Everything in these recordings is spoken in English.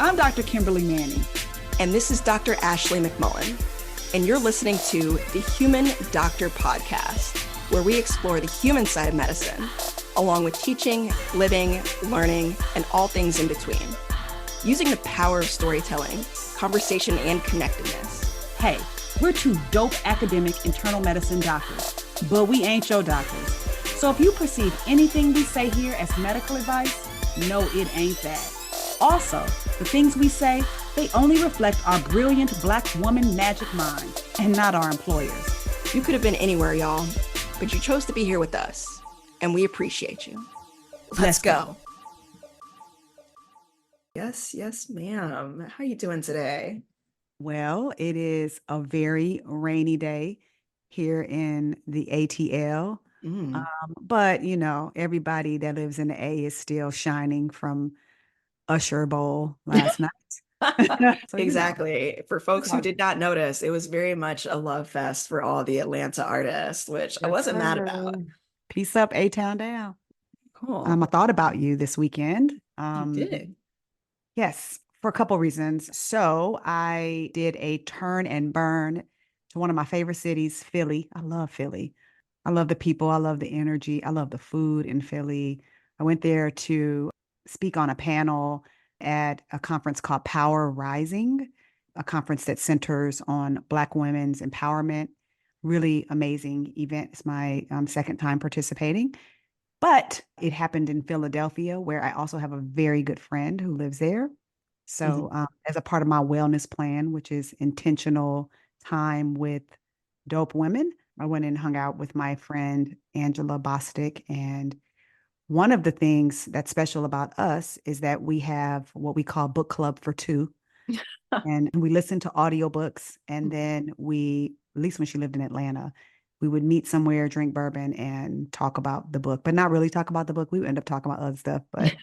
I'm Dr. Kimberly Manning. And this is Dr. Ashley McMullen. And you're listening to the Human Doctor Podcast, where we explore the human side of medicine, along with teaching, living, learning, and all things in between. Using the power of storytelling, conversation, and connectedness. Hey, we're two dope academic internal medicine doctors, but we ain't your doctors. So if you perceive anything we say here as medical advice, no, it ain't that. Also, the things we say, they only reflect our brilliant Black woman magic mind and not our employers. You could have been anywhere, y'all, but you chose to be here with us, and we appreciate you. Let's go. Yes, ma'am. How you doing today? Well, it is a very rainy day here in the ATL. But, you know, everybody that lives in the A is still shining from Usher Bowl last night. So, exactly. You know. For folks who did not notice, it was very much a love fest for all the Atlanta artists, which I wasn't mad about. Peace up, A-Town down. Cool. I thought about you this weekend. You did? Yes, for a couple reasons. So I did a turn and burn to one of my favorite cities, Philly. I love Philly. I love the people. I love the energy. I love the food in Philly. I went there to speak on a panel at a conference called Power Rising, a conference that centers on Black women's empowerment. Really amazing event. It's my second time participating. But it happened in Philadelphia, where I also have a very good friend who lives there. So, as a part of my wellness plan, which is intentional time with dope women, I went and hung out with my friend Angela Bostic. And one of the things that's special about us is that we have what we call book club for two. And we listen to audiobooks. And then we, at least when she lived in Atlanta, we would meet somewhere, drink bourbon, and talk about the book, but not really talk about the book. We would end up talking about other stuff, but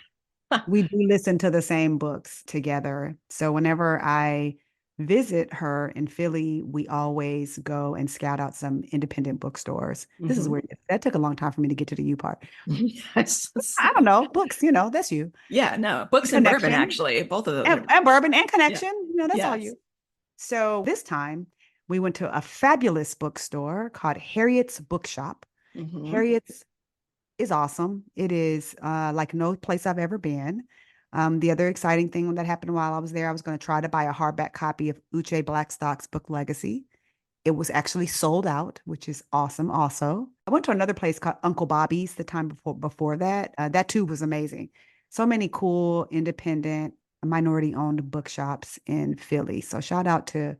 we do listen to the same books together. So whenever I visit her in Philly, we always go and scout out some independent bookstores. This is weird. That took a long time for me to get to the you part. Yes. I don't know. Books, you know, that's you. Yeah, no. Books and bourbon, actually. Both of those. And bourbon and connection. Yeah. You know, that's all Yes. you. So this time we went to a fabulous bookstore called Harriet's Bookshop. Harriet's is awesome. It is like no place I've ever been. The other exciting thing that happened while I was there, I was going to try to buy a hardback copy of Uche Blackstock's book Legacy. It was actually sold out, which is awesome also. I went to another place called Uncle Bobby's the time before that. That too was amazing. So many cool, independent, minority-owned bookshops in Philly. So shout out to,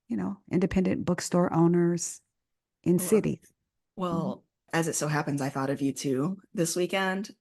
you know, independent bookstore owners in cities. Well, as it so happens, I thought of you too this weekend.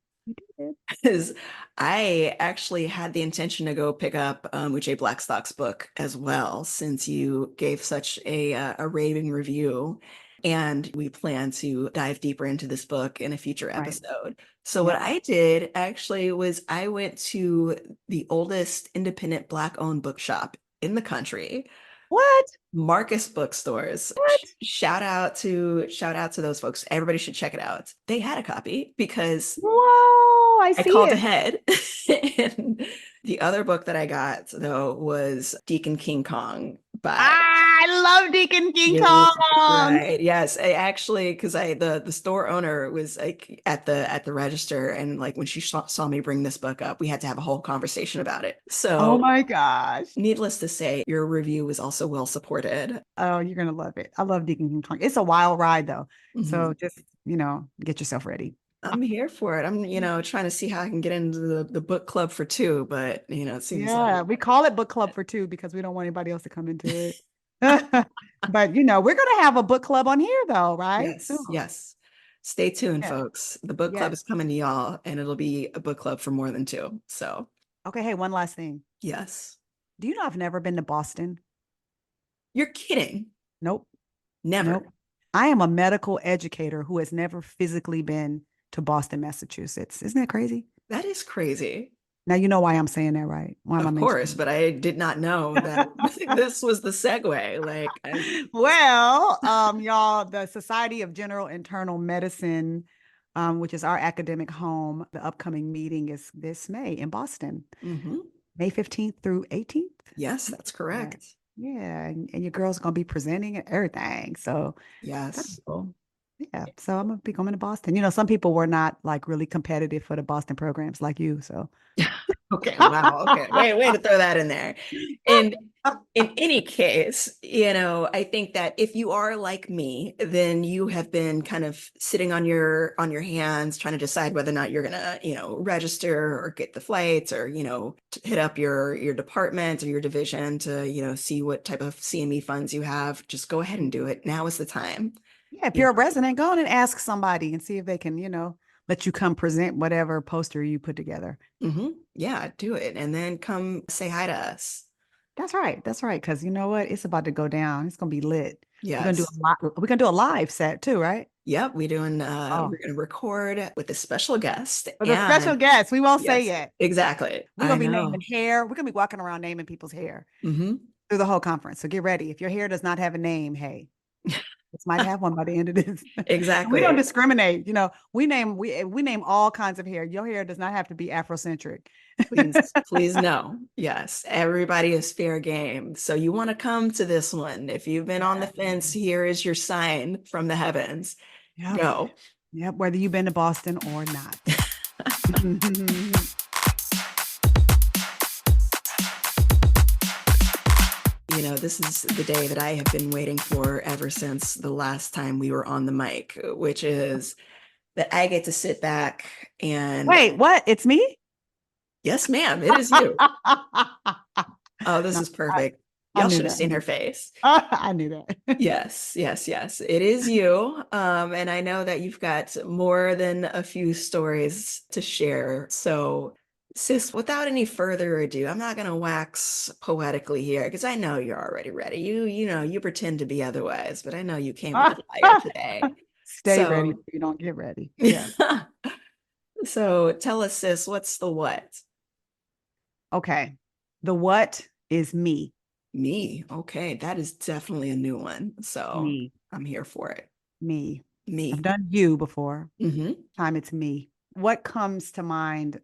Because I actually had the intention to go pick up Uche Blackstock's book as well, since you gave such a raving review. And we plan to dive deeper into this book in a future episode. So what I did actually was I went to the oldest independent Black-owned bookshop in the country. What? Marcus Bookstores. What? Shout out to those folks. Everybody should check it out. They had a copy because I called ahead. And the other book that I got though was Deacon King Kong by I love Deacon King Kong. Right. Yes. I actually, because the store owner was like at the register, and like when she saw me bring this book up, we had to have a whole conversation about it. So oh my gosh. Needless to say, your review was also well supported. Oh, you're gonna love it. I love Deacon King Kong. It's a wild ride though. So just, you know, get yourself ready. I'm here for it. I'm, trying to see how I can get into the book club for two, but it seems like we call it book club for two because we don't want anybody else to come into it. But we're gonna have a book club on here though, right? Yes. Stay tuned, folks. The book club is coming to y'all, and it'll be a book club for more than two. So okay, hey, one last thing. Yes. Do you know I've never been to Boston? You're kidding. Nope. Never. Nope. I am a medical educator who has never physically been to Boston, Massachusetts. Isn't that crazy? That is crazy. Now you know why I'm saying that, right? Why of course, but I did not know that this was the segue. Like, y'all, the Society of General Internal Medicine, which is our academic home, the upcoming meeting is this May in Boston. May 15th through 18th. Yes, that's Yeah. correct. Yeah. And your girl's gonna be presenting and everything. So that's Yes. cool. Yeah. So I'm gonna be going to Boston. Some people were not like really competitive for the Boston programs like you. So Okay, wow. Okay. Way to throw that in there. And in any case, I think that if you are like me, then you have been kind of sitting on your hands trying to decide whether or not you're gonna, register or get the flights or, hit up your department or your division to, see what type of CME funds you have. Just go ahead and do it. Now is the time. yeah, if You you're a resident, go on and ask somebody and see if they can, let you come present whatever poster you put together. Yeah, do it. And then come say hi to us. That's right. That's right. Because you know what? It's about to go down. It's gonna be lit. We're gonna do Yes. a lot. We're gonna do a live set too, right? Yep, Oh, we're gonna record with a special guest with a special and guest. We won't say yes, yet. exactly. We're I gonna be naming know. hair. We're gonna be walking around naming people's hair Hmm. through the whole conference. So get ready. If your hair does not have a name, hey, this might have one by the end of this. And we don't Exactly. discriminate. We name all kinds of hair. Your hair does not have to be Afrocentric. Please, please no. Yes, everybody is fair game. So you want to come to this one. If you've been on the Yeah. fence, here is your sign from the heavens. Yep. Go. Yep. Whether you've been to Boston or not. This is the day that I have been waiting for ever since the last time we were on the mic, which is that I get to sit back and, Wait, what? It's me? yes, ma'am, it is you. Oh, this No, is perfect. I Y'all knew should have that. seen her face. I knew that. Yes, yes, yes. It is you. And I know that you've got more than a few stories to share. So, sis, without any further ado, I'm not gonna wax poetically here because I know you're already ready. You pretend to be otherwise, but I know you came with fire today. Stay ready So, so you don't get ready. Yeah. so tell us, sis, what's the what? Okay. The what is me. Me. Okay, that is definitely a new one. So Me. I'm here for it. Me. I've Me. done you before. Hmm. Time it's me. What comes to mind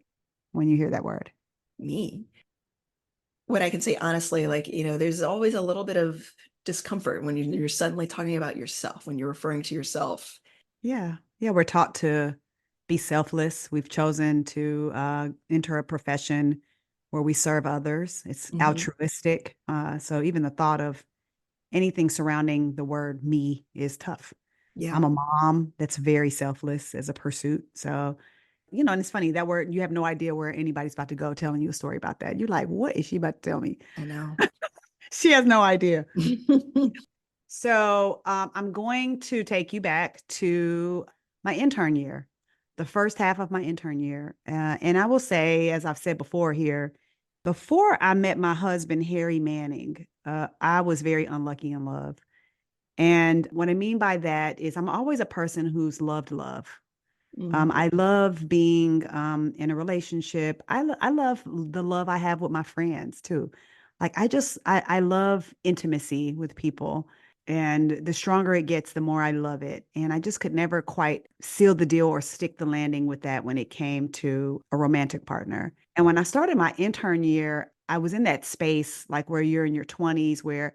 when you hear that word? Me. What I can say honestly, like, there's always a little bit of discomfort when you're suddenly talking about yourself, when you're referring to yourself. Yeah. Yeah. We're taught to be selfless. We've chosen to enter a profession where we serve others. It's Hmm. altruistic. So even the thought of anything surrounding the word me is tough. Yeah, I'm a mom that's very selfless as a pursuit. So, and it's funny that word, you have no idea where anybody's about to go telling you a story about that. You're like, what is she about to tell me? I know. She has no idea. So, I'm going to take you back to my intern year, the first half of my intern year. And I will say, as I've said before here, before I met my husband, Harry Manning, I was very unlucky in love. And what I mean by that is I'm always a person who's loved love. Mhm. I love being in a relationship. I love the love I have with my friends too. Like I love intimacy with people. And the stronger it gets, the more I love it. And I just could never quite seal the deal or stick the landing with that when it came to a romantic partner. And when I started my intern year, I was in that space like where you're in your 20s, where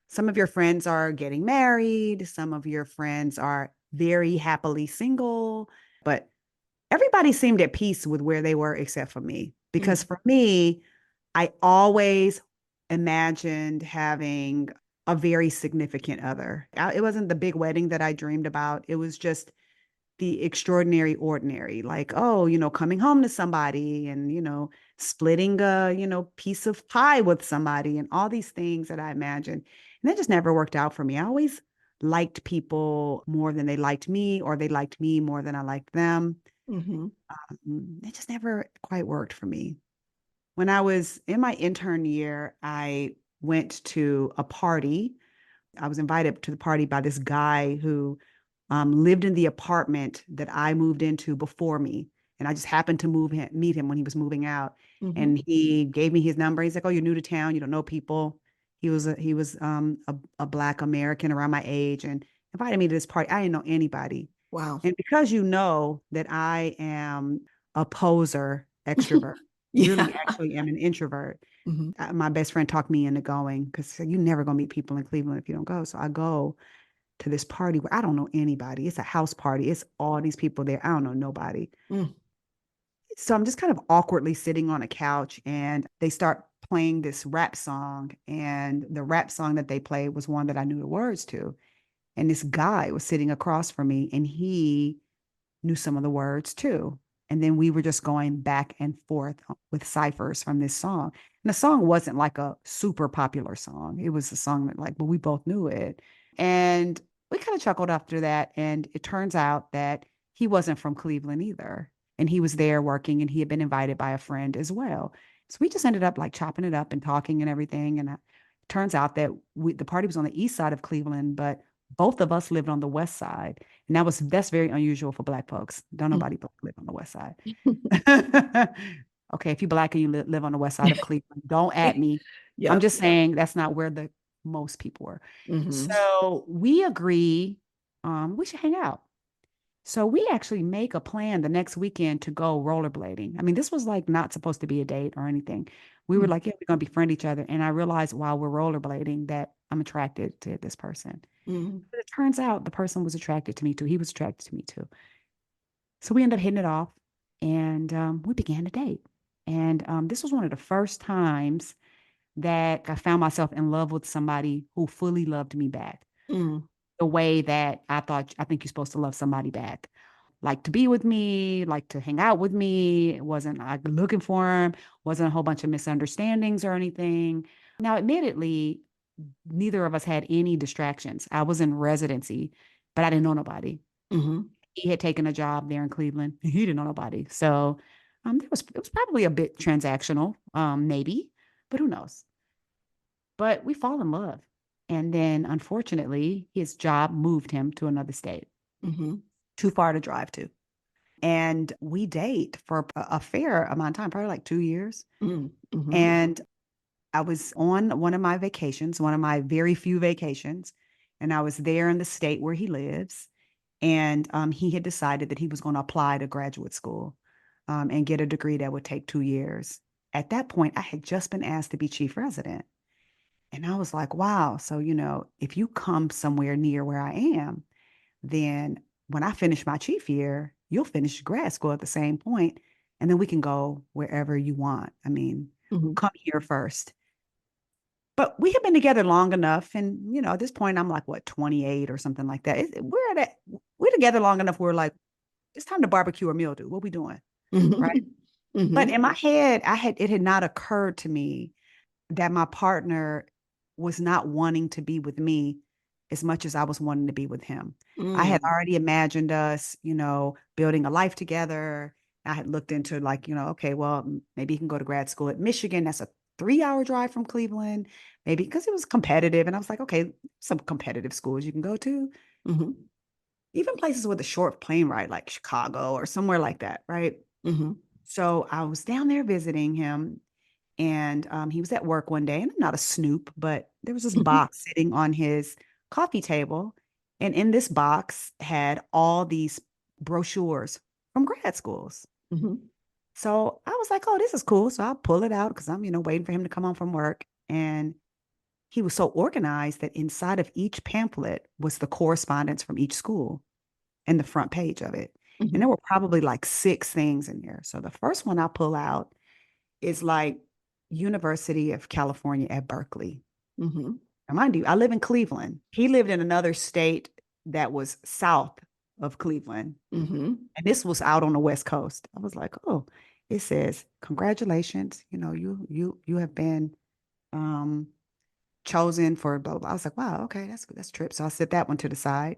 some of your friends are getting married, some of your friends are very happily single, but everybody seemed at peace with where they were except for me. Because Mhm. for me, I always imagined having a very significant other. It wasn't the big wedding that I dreamed about. It was just the extraordinary ordinary, like, oh, coming home to somebody and, splitting a, piece of pie with somebody and all these things that I imagined. And that just never worked out for me. I always liked people more than they liked me, or they liked me more than I liked them. Mhm. It just never quite worked for me. When I was in my intern year, I went to a party. I was invited to the party by this guy who lived in the apartment that I moved into before me. And I just happened to meet him when he was moving out. Mhm. And he gave me his number. He's like, "Oh, you're new to town. You don't know people." He was a Black American around my age and invited me to this party. I didn't know anybody. Wow. And because you know that I am a poser extrovert, really Yeah. actually am an introvert. Hmm. My best friend talked me into going because you're never going to meet people in Cleveland if you don't go. So I go to this party where I don't know anybody. It's a house party. It's all these people there. I don't know nobody. Mm, So I'm just kind of awkwardly sitting on a couch and they start playing this rap song. And the rap song that they played was one that I knew the words to. And this guy was sitting across from me and he knew some of the words too. And then we were just going back and forth with ciphers from this song. And the song wasn't like a super popular song. It was a song that like, but we both knew it. And we kind of chuckled after that. And it turns out that he wasn't from Cleveland either. And he was there working and he had been invited by a friend as well. So we just ended up like chopping it up and talking and everything. And it turns out that the party was on the east side of Cleveland, but both of us lived on the west side. And that's very unusual for Black folks. Don't mm. nobody live on the west side. Okay, if you Black and you live on the west side of Cleveland, don't at me. I'm Yep. just saying that's not where the most people were. Hmm. So we agree, we should hang out. So we actually make a plan the next weekend to go rollerblading. I mean, this was like not supposed to be a date or anything. We were like, yeah, we're gonna befriend each other. And I realized while we're rollerblading that I'm attracted to this person. Hmm. But it turns out the person was attracted to me too. He was attracted to me too. So we ended up hitting it off and we began to date. And this was one of the first times that I found myself in love with somebody who fully loved me back Mm. the way that I think you're supposed to love somebody back. Like to be with me, like to hang out with me. It wasn't like looking for him, wasn't a whole bunch of misunderstandings or anything. Now, admittedly, neither of us had any distractions. I was in residency, but I didn't know nobody. Hmm. He had taken a job there in Cleveland. He didn't know nobody. So it was probably a bit transactional, maybe, but who knows? But we fall in love. And then unfortunately, his job moved him to another state, Hmm. too far to drive to. And we date for a fair amount of time, probably like 2 years. Mm. Hmm. And I was on one of my vacations, one of my very few vacations, and I was there in the state where he lives. And he had decided that he was going to apply to graduate school and get a degree that would take 2 years. At that point, I had just been asked to be chief resident. And I was like, wow. So, if you come somewhere near where I am, then when I finish my chief year, you'll finish grad school at the same point, and then we can go wherever you want. I mean, Hmm. come here first. But we have been together long enough, and at this point, I'm like what 28 or something like that. We're together long enough. We're like, it's time to barbecue or mildew. What we doing, right? Hmm. But Hmm. in my head, it had not occurred to me that my partner was not wanting to be with me as much as I was wanting to be with him. I had Mm. already imagined us, building a life together. I had looked into like, okay, well, maybe he can go to grad school at Michigan. That's a 3 hour drive from Cleveland, maybe because it was competitive. And I was like, okay, some competitive schools you can go to, Hmm. even places with a short plane ride, like Chicago or somewhere like that, right? Hmm. So I was down there visiting him and he was at work one day, and I'm not a snoop, but there was this box sitting on his coffee table. And in this box had all these brochures from grad schools. Hmm. So I was like, oh, this is cool. So I'll pull it out because I'm, waiting for him to come home from work. And he was so organized that inside of each pamphlet was the correspondence from each school and the front page of it. And Hmm. there were probably like 6 things in there. So the first one I pull out is like University of California at Berkeley. Hmm. Now, mind you, I live in Cleveland. He lived in another state that was south of Cleveland. Hmm. And this was out on the West Coast. I was like, oh, it says, congratulations. You have been um chosen for blah, blah, blah. I was like, wow, okay, that's a trip. So I set that one to the side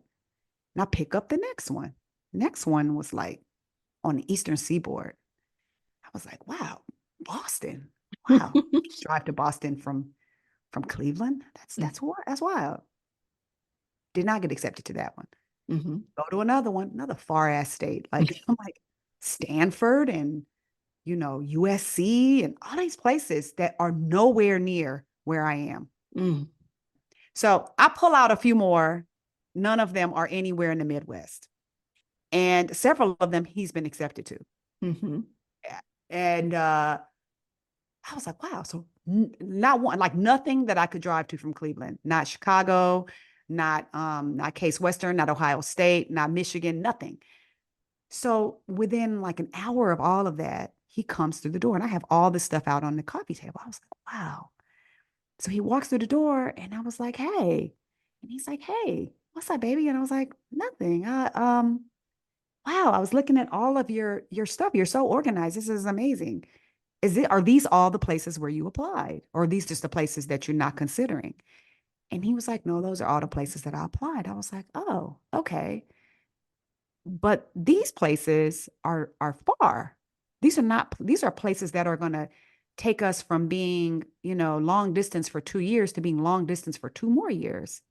and I pick up the next one. Next one was like on the Eastern Seaboard. I was like, wow, Boston. Wow. Drive to Boston from Cleveland. That's wild. Did not get accepted to that one. Hmm. Go to another one, another far ass state. Like I'm like Stanford and USC and all these places that are nowhere near where I am. Mm. So I pull out a few more. None of them are anywhere in the Midwest. And several of them he's been accepted to. Hmm. Yeah. And I was like, wow. So not one, like nothing that I could drive to from Cleveland, not Chicago, not Case Western, not Ohio State, not Michigan, nothing. So within like an hour of all of that, he comes through the door and I have all this stuff out on the coffee table. I was like, wow. So he walks through the door and I was like, hey. And he's like, hey, what's up, baby? And I was like, nothing. Wow, I was looking at all of your stuff. You're so organized. This is amazing. Are these all the places where you applied? Or are these just the places that you're not considering? And he was like, no, those are all the places that I applied. I was like, oh, okay. But these places are far. These are places that are gonna take us from being, long distance for 2 years to being long distance for 2 more years.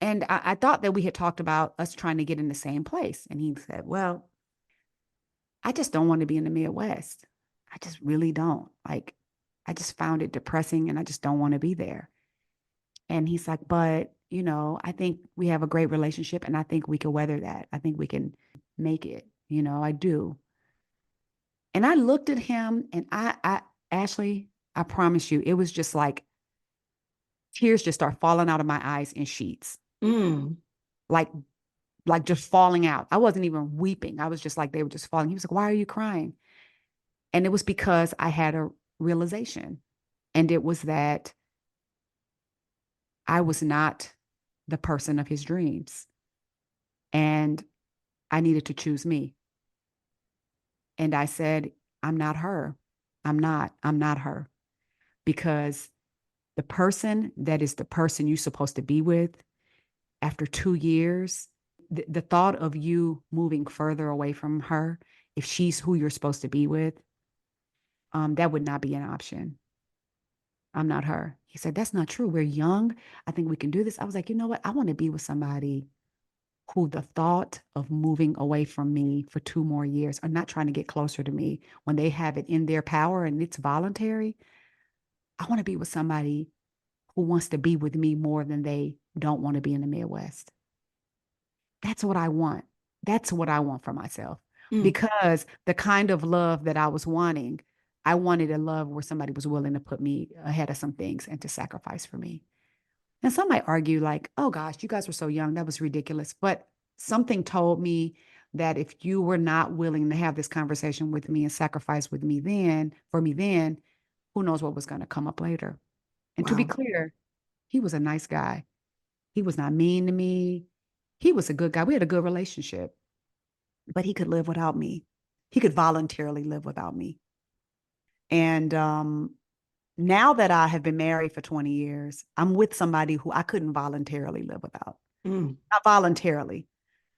And I thought that we had talked about us trying to get in the same place. And he said, well, I just don't want to be in the Midwest. I just really don't. Like, I just found it depressing and I just don't want to be there. And he's like, but, I think we have a great relationship and I think we can weather that. I think we can make it. I do. And I looked at him and Ashley, I promise you, it was just like tears just start falling out of my eyes in sheets, Mm. like, like just falling out. I wasn't even weeping. I was just like, they were just falling. He was like, why are you crying? And it was because I had a realization. And it was that I was not the person of his dreams. And I needed to choose me. And I said, I'm not her. I'm not her. Because the person that is the person you're supposed to be with after 2 years, the thought of you moving further away from her, if she's who you're supposed to be with, that would not be an option. I'm not her. He said, that's not true. We're young. I think we can do this. I was like, you know what? I want to be with somebody who the thought of moving away from me for 2 more years or not trying to get closer to me when they have it in their power and it's voluntary. I want to be with somebody who wants to be with me more than they don't want to be in the Midwest. That's what I want. That's what I want for myself. Mm. Because the kind of love that I was wanting, I wanted a love where somebody was willing to put me ahead of some things and to sacrifice for me. And some might argue, like, oh gosh, you guys were so young. That was ridiculous. But something told me that if you were not willing to have this conversation with me and sacrifice with me then, for me then, who knows what was going to come up later. And to be Wow. clear, he was a nice guy. He was not mean to me. He was a good guy. We had a good relationship, but he could live without me. He could voluntarily live without me. And now that I have been married for 20 years, I'm with somebody who I couldn't voluntarily live without. Mm. Not voluntarily.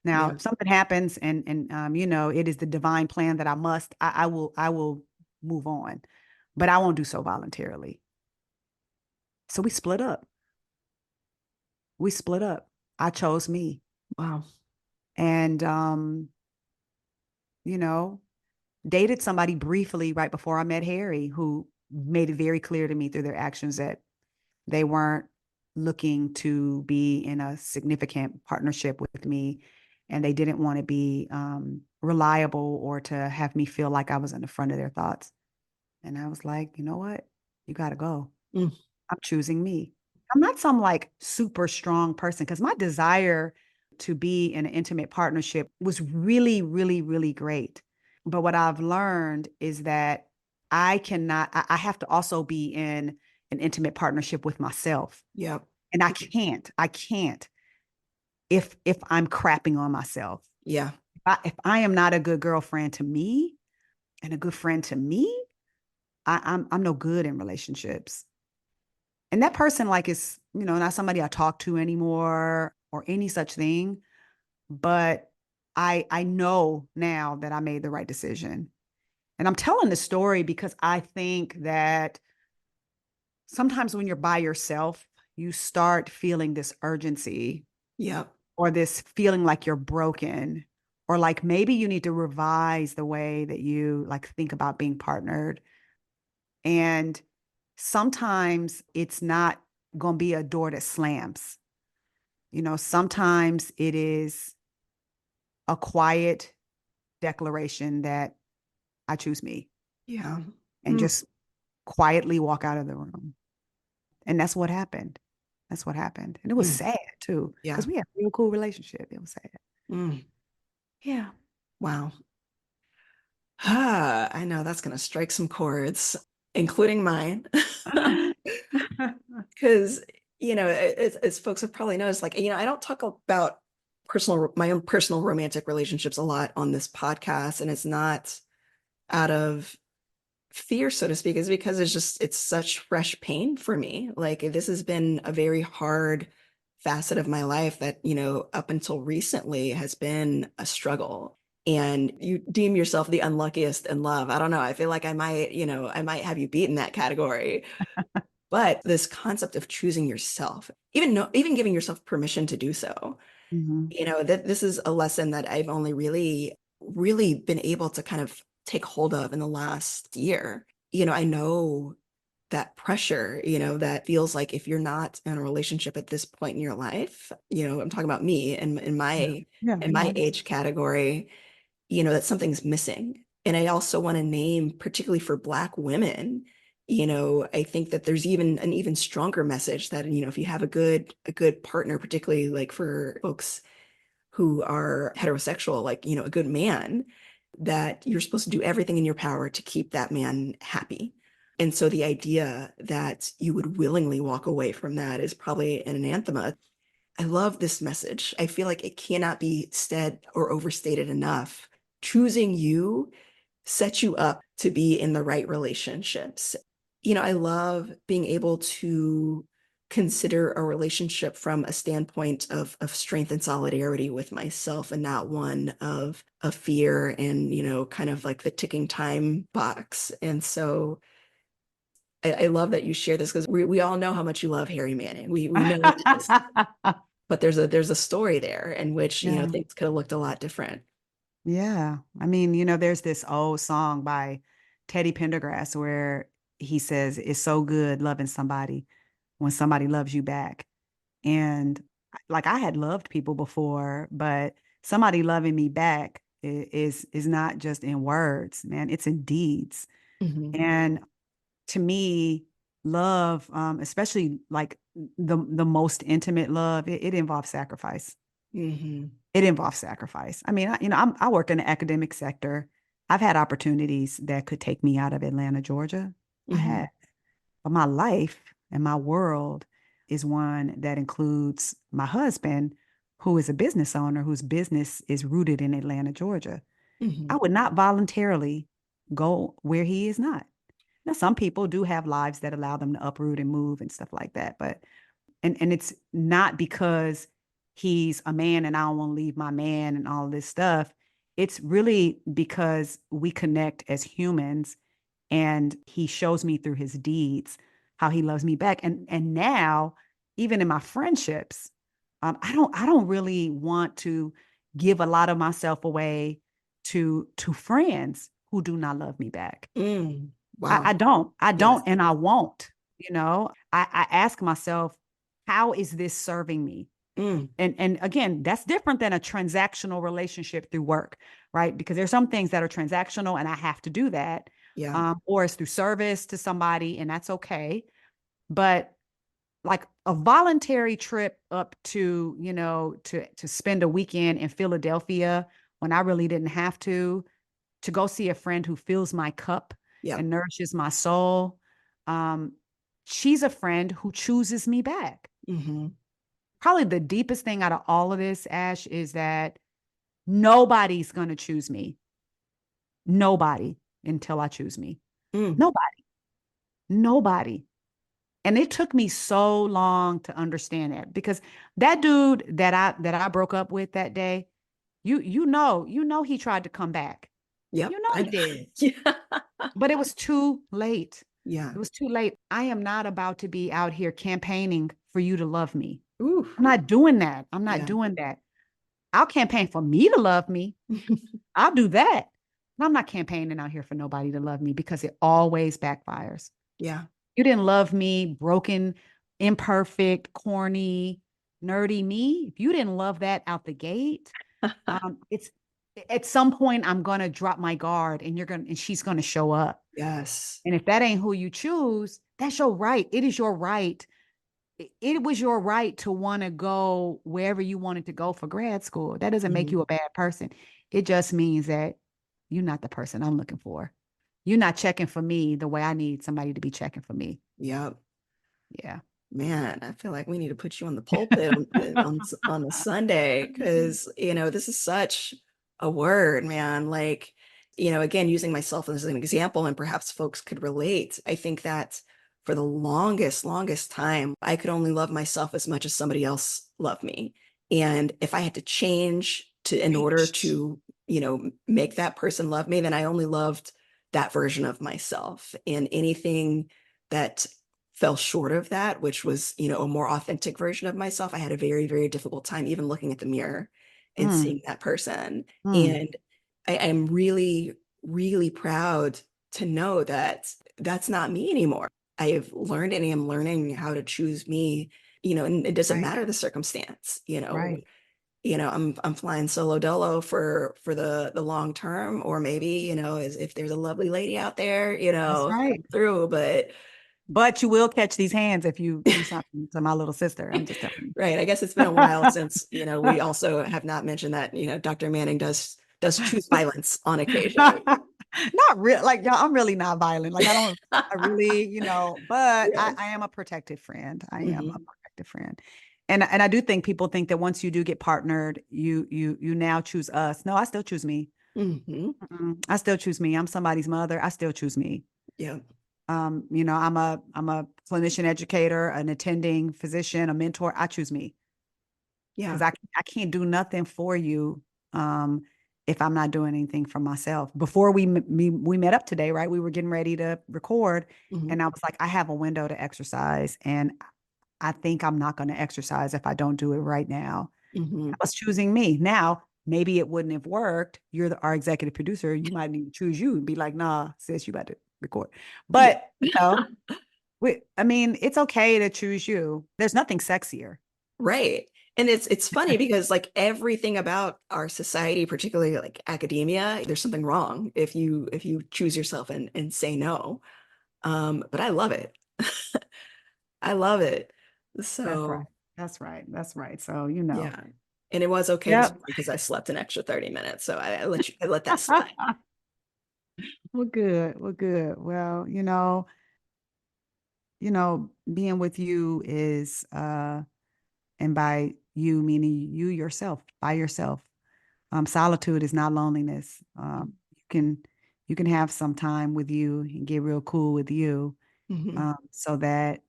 Now, Yeah. if something happens and it is the divine plan that I will move on, but I won't do so voluntarily. So we split up. We split up. I chose me. Wow. And you know, dated somebody briefly right before I met Harry who made it very clear to me through their actions that they weren't looking to be in a significant partnership with me. And they didn't want to be reliable or to have me feel like I was in the front of their thoughts. And I was like, you know what? You got to go. Mm. I'm choosing me. I'm not some like super strong person because my desire to be in an intimate partnership was really, really, really great. But what I've learned is that I have to also be in an intimate partnership with myself. Yep. And I can't if I'm crapping on myself. Yeah. If I am not a good girlfriend to me and a good friend to me, I'm no good in relationships. And that person like is, not somebody I talk to anymore or any such thing. But I know now that I made the right decision. And I'm telling the story because I think that sometimes when you're by yourself, you start feeling this urgency Yep. or this feeling like you're broken, or like maybe you need to revise the way that you like think about being partnered. And sometimes it's not going to be a door that slams. Sometimes it is a quiet declaration that I choose me Yeah. and Mm. just quietly walk out of the room. And that's what happened. That's what happened. And it was Mm. sad too, Yeah. because we had a real cool relationship. It was sad. Mm. Yeah. Wow. Ah, I know that's going to strike some chords, including mine. Because, as folks have probably noticed, like, I don't talk about my own personal romantic relationships a lot on this podcast. And it's not out of fear, so to speak, is because it's such fresh pain for me. Like, this has been a very hard facet of my life that, up until recently has been a struggle. And you deem yourself the unluckiest in love. I don't know. I feel like I might have you beat in that category. But this concept of choosing yourself, even giving yourself permission to do so, Mhm. that this is a lesson that I've only really, really been able to kind of take hold of in the last year. I know that pressure, that feels like if you're not in a relationship at this point in your life, I'm talking about me and in Yeah. my Yeah. in Yeah. my age category, that something's missing. And I also want to name, particularly for Black women, I think that there's even an even stronger message that, if you have a good partner, particularly like for folks who are heterosexual, like, a good man, that you're supposed to do everything in your power to keep that man happy. And so the idea that you would willingly walk away from that is probably an anathema. I love this message. I feel like it cannot be said or overstated enough. Choosing you sets you up to be in the right relationships. I love being able to consider a relationship from a standpoint of strength and solidarity with myself and not one of fear and, kind of like the ticking time box. And so I love that you share this because we all know how much you love Harry Manning. We know this, but there's a story there in which, Yeah. things could have looked a lot different. Yeah. I mean, there's this old song by Teddy Pendergrass where he says, it's so good loving somebody when somebody loves you back. And like I had loved people before, but somebody loving me back is not just in words, man, it's in deeds. Hmm. And to me, love, especially like the most intimate love, it involves sacrifice. Hmm. It involves sacrifice. I mean, I work in the academic sector. I've had opportunities that could take me out of Atlanta, Georgia. I Hmm. have. But my life and my world is one that includes my husband, who is a business owner whose business is rooted in Atlanta, Georgia. I Hmm. would not voluntarily go where he is not. Now, some people do have lives that allow them to uproot and move and stuff like that, but and it's not because he's a man and I don't want to leave my man and all this stuff. It's really because we connect as humans and he shows me through his deeds how he loves me back. And now, even in my friendships, I don't really want to give a lot of myself away to friends who do not love me back. Mm. I, Wow. I don't. I Yes. don't, and I won't. I ask myself, how is this serving me? Mm. And again, that's different than a transactional relationship through work, right? Because there's some things that are transactional, and I have to do that, Yeah. or it's through service to somebody, and that's okay. But like a voluntary trip up to, to spend a weekend in Philadelphia when I really didn't have to go see a friend who fills my cup Yep. and nourishes my soul. Um, she's a friend who chooses me back. Hmm. Probably the deepest thing out of all of this, Ash, is that nobody's going to choose me. Nobody until I choose me. Mm. Nobody. Nobody. And it took me so long to understand that because that dude that I broke up with that day, you know he tried to come back. Yep. You know I he know. did. Yeah. But it was too late. Yeah. It was too late. I am not about to be out here campaigning for you to love me. Ooh. I'm not doing that. I'm not Yeah. doing that. I'll campaign for me to love me. I'll do that. But I'm not campaigning out here for nobody to love me because it always backfires. Yeah. You didn't love me, broken, imperfect, corny, nerdy me. If you didn't love that out the gate, it's At some point, I'm going to drop my guard and she's going to show up. Yes. And if that ain't who you choose, that's your right. It is your right. It was your right to want to go wherever you wanted to go for grad school. That doesn't make Mhm. you a bad person. It just means that you're not the person I'm looking for. You're not checking for me the way I need somebody to be checking for me. Yep. Yeah. Man, I feel like we need to put you on the pulpit on a Sunday because, this is such a word, man. Like, again, using myself as an example, and perhaps folks could relate. I think that for the longest time, I could only love myself as much as somebody else loved me. And if I had to change in order Preach. to, make that person love me, then I only loved that version of myself. And anything that fell short of that, which was, a more authentic version of myself, I had a very, very difficult time even looking at the mirror and Mm, seeing that person. mm, And I am really, really proud to know that that's not me anymore. I have learned and am learning how to choose me, and it doesn't right, matter the circumstance, right. I'm flying solo dolo for the long term, or maybe, as if there's a lovely lady out there, That's come right. through. But But you will catch these hands if you do something to my little sister. I'm just telling right. I guess it's been a while since, we also have not mentioned that, Dr. Manning does choose you. violence on occasion. Not real, like y'all, I'm really not violent. Like I really, but Yeah. I am a protective friend. I am a Hmm. protective friend. And I do think people think that once you do get partnered, you now choose us. No, I still choose me. Hmm. I still choose me. I'm somebody's mother. I still choose me. Yeah. I'm a clinician educator, an attending physician, a mentor. I choose me because Yeah. I can't do nothing for you um, if I'm not doing anything for myself. Before we met up today, right? We were getting ready to record, Hmm. and I was like, I have a window to exercise, and I think I'm not going to exercise if I don't do it right now. Hmm. I was choosing me. Now, maybe it wouldn't have worked. You're our executive producer. You might need to choose you and be like, nah, sis, you about to record. Yeah. But, I mean, it's okay to choose you. There's nothing sexier. Right. And it's funny because like everything about our society, particularly like academia, there's something wrong if you choose yourself and say no. But I love it. I love it. That's right. So That's right. That's right. So, yeah. And it was okay this Yep. morning because I slept an extra 30 minutes. So I let that slide. Well, good. Well, good. Well, being with you is and by you meaning you yourself, by yourself. Solitude is not loneliness. You can have some time with you and get real cool with you, Hmm. so that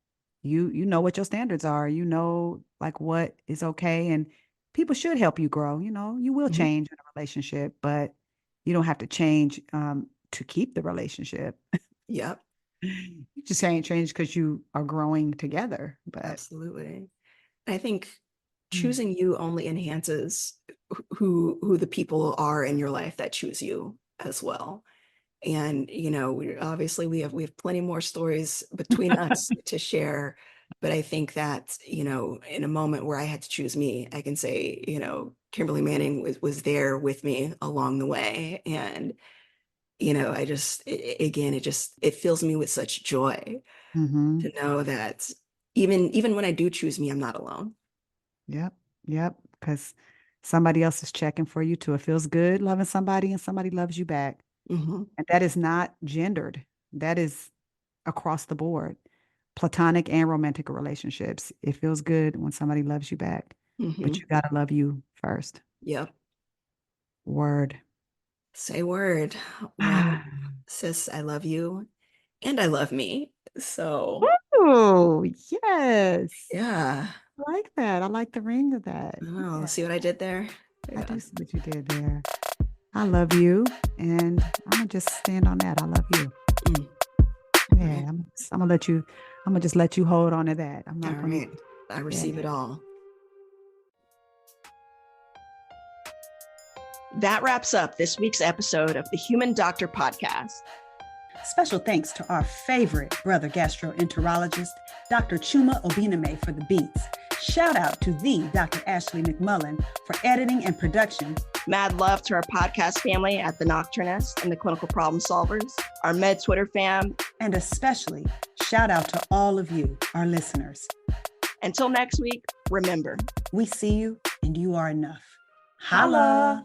you know what your standards are. You know like what is okay, and people should help you grow. You will Hmm. change in a relationship, but you don't have to change to keep the relationship. Yep, You just can't change because you are growing together. But absolutely. I think mm, choosing you only enhances who the people are in your life that choose you as well. And obviously we have plenty more stories between us to share, but I think that in a moment where I had to choose me, I can say Kimberly Manning was there with me along the way. And I just again, it fills me with such joy hmm to know that even when I do choose me, I'm not alone. Yep. Yep. Because somebody else is checking for you too. It feels good loving somebody and somebody loves you back. Hmm. And that is not gendered. That is across the board. Platonic and romantic relationships. It feels good when somebody loves you back, but Hmm. you gotta love you first. Yep. Word. Say word. Well, sis, I love you and I love me. So Oh, yes. yeah. I like that. I like the ring of that. Oh, Yeah, see what I did there? I Yeah. do see what you did there. I love you, and I'm gonna just stand on that. I love you. Mm. All Yeah, right. I'm gonna let you. I'm gonna just let you hold on to that. I'm All not gonna. right. I Yeah. receive it all. That wraps up this week's episode of the Human Doctor Podcast. Special thanks to our favorite brother gastroenterologist, Dr. Chuma Obiname, for the beats. Shout out to the Dr. Ashley McMullen for editing and production. Mad love to our podcast family at The Nocturnist and the Clinical Problem Solvers, our Med Twitter fam. And especially shout out to all of you, our listeners. Until next week, remember, we see you and you are enough. Holla!